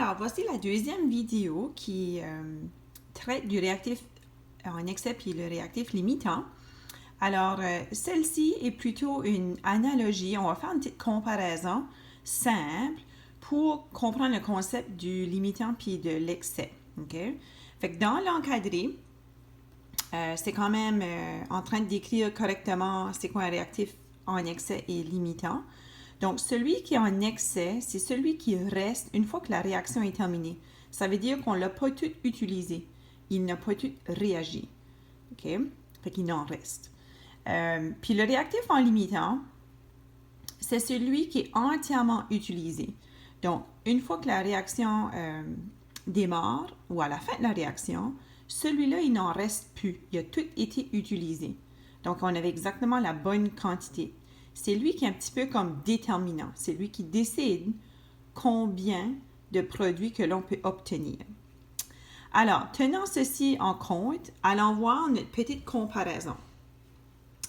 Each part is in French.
Alors, voici la deuxième vidéo qui traite du réactif en excès puis le réactif limitant. Alors, celle-ci est plutôt une analogie. On va faire une petite comparaison simple pour comprendre le concept du limitant puis de l'excès. OK? Fait que dans l'encadré, c'est quand même en train de décrire correctement c'est quoi un réactif en excès et limitant. Donc, celui qui est en excès, c'est celui qui reste une fois que la réaction est terminée. Ça veut dire qu'on ne l'a pas tout utilisé. Il n'a pas tout réagi. OK? Fait qu'il en reste. Puis le réactif en limitant, c'est celui qui est entièrement utilisé. Donc, une fois que la réaction démarre ou à la fin de la réaction, celui-là, il n'en reste plus. Il a tout été utilisé. Donc, on avait exactement la bonne quantité. C'est lui qui est un petit peu comme déterminant. C'est lui qui décide combien de produits que l'on peut obtenir. Alors, tenant ceci en compte, allons voir notre petite comparaison.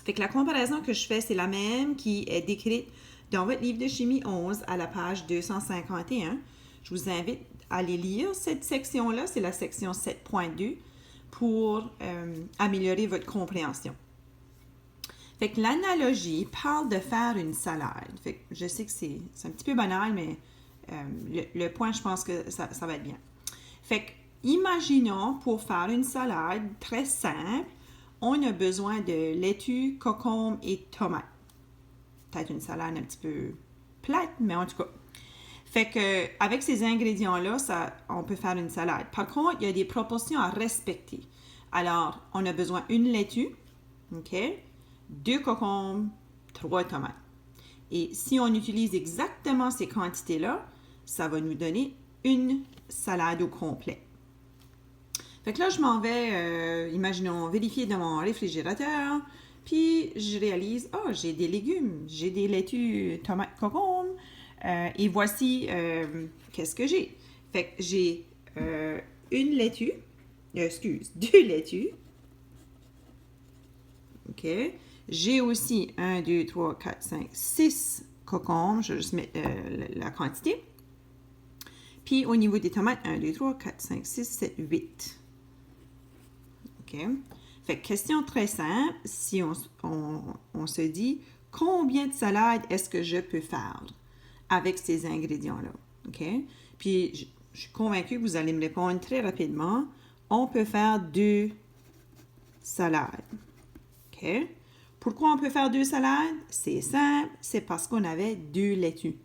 Fait que la comparaison que je fais, c'est la même qui est décrite dans votre livre de chimie 11 à la page 251. Je vous invite à aller lire cette section-là. C'est la section 7.2 pour améliorer votre compréhension. Fait que l'analogie parle de faire une salade. Fait que je sais que c'est un petit peu banal, mais le point, je pense que ça va être bien. Fait que, imaginons, pour faire une salade très simple, on a besoin de laitue, concombre et tomates. Peut-être une salade un petit peu plate, mais en tout cas. Fait que, avec ces ingrédients-là, on peut faire une salade. Par contre, il y a des proportions à respecter. Alors, on a besoin d'une laitue, OK? 2 concombres, 3 tomates. Et si on utilise exactement ces quantités-là, ça va nous donner une salade au complet. Fait que là, je m'en vais, imaginons, vérifier dans mon réfrigérateur, puis je réalise, j'ai des légumes, j'ai des laitues, tomates, concombres, et voici qu'est-ce que j'ai. Fait que j'ai une laitue, 2 laitues, OK. J'ai aussi 1, 2, 3, 4, 5, 6 concombres. Je vais juste mettre la quantité. Puis au niveau des tomates, 1, 2, 3, 4, 5, 6, 7, 8. OK. Fait que question très simple. Si on se dit combien de salades est-ce que je peux faire avec ces ingrédients-là? OK. Puis je suis convaincue que vous allez me répondre très rapidement. On peut faire 2 salades. OK. Pourquoi on peut faire 2 salades? C'est simple, c'est parce qu'on avait 2 laitues.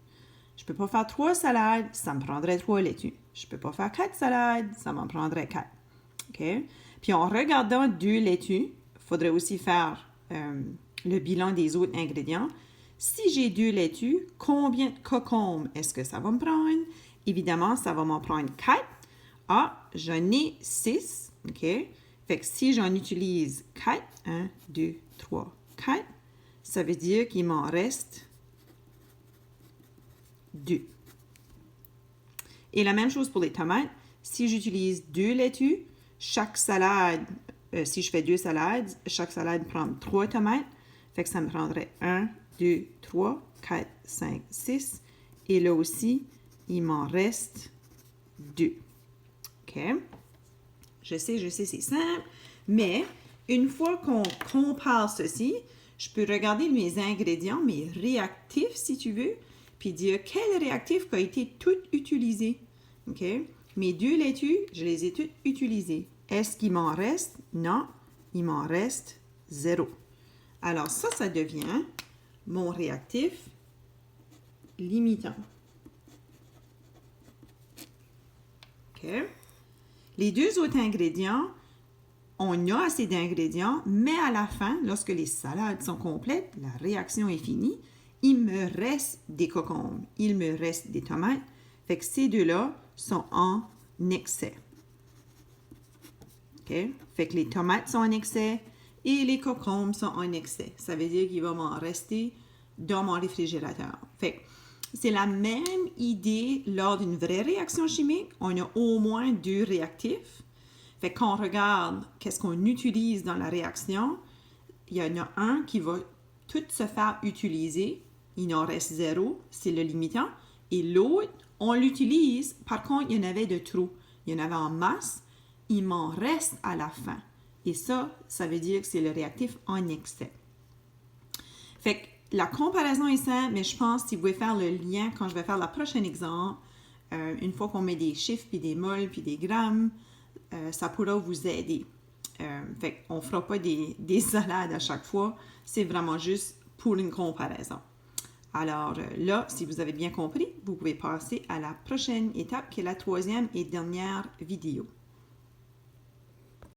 Je ne peux pas faire 3 salades, ça me prendrait 3 laitues. Je ne peux pas faire 4 salades, ça m'en prendrait 4. OK? Puis en regardant 2 laitues, il faudrait aussi faire le bilan des autres ingrédients. Si j'ai 2 laitues, combien de concombres est-ce que ça va me prendre? Évidemment, ça va m'en prendre 4. J'en ai 6. OK? Fait que si j'en utilise 4, 1, 2, 3, 4, ça veut dire qu'il m'en reste 2. Et la même chose pour les tomates. Si j'utilise 2 laitues, chaque salade, si je fais 2 salades, chaque salade prend 3 tomates. Fait que ça me prendrait 1, 2, 3, 4, 5, 6. Et là aussi, il m'en reste 2. OK? Je sais, c'est simple. Mais une fois qu'on compare ceci, je peux regarder mes ingrédients, mes réactifs, si tu veux, puis dire quel réactif a été tout utilisé. OK? Mes 2 laitues, je les ai toutes utilisées. Est-ce qu'il m'en reste? Non, il m'en reste 0. Alors ça devient mon réactif limitant. OK? Les 2 autres ingrédients, on a assez d'ingrédients, mais à la fin, lorsque les salades sont complètes, la réaction est finie, il me reste des concombres, il me reste des tomates. Fait que ces 2-là sont en excès. OK? Fait que les tomates sont en excès et les concombres sont en excès. Ça veut dire qu'il va m'en rester dans mon réfrigérateur. Fait que c'est la même idée lors d'une vraie réaction chimique. On a au moins 2 réactifs. Fait que quand on regarde qu'est-ce qu'on utilise dans la réaction, il y en a un qui va tout se faire utiliser. Il en reste 0, c'est le limitant. Et l'autre, On l'utilise, par contre, il y en avait de trop. Il y en avait en masse, il m'en reste à la fin. Et ça veut dire que c'est le réactif en excès. Fait que la comparaison est simple, mais je pense que si vous pouvez faire le lien quand je vais faire le prochain exemple, une fois qu'on met des chiffres, puis des moles, puis des grammes, ça pourra vous aider. Fait qu'on ne fera pas des salades à chaque fois, c'est vraiment juste pour une comparaison. Alors là, si vous avez bien compris, vous pouvez passer à la prochaine étape qui est la troisième et dernière vidéo.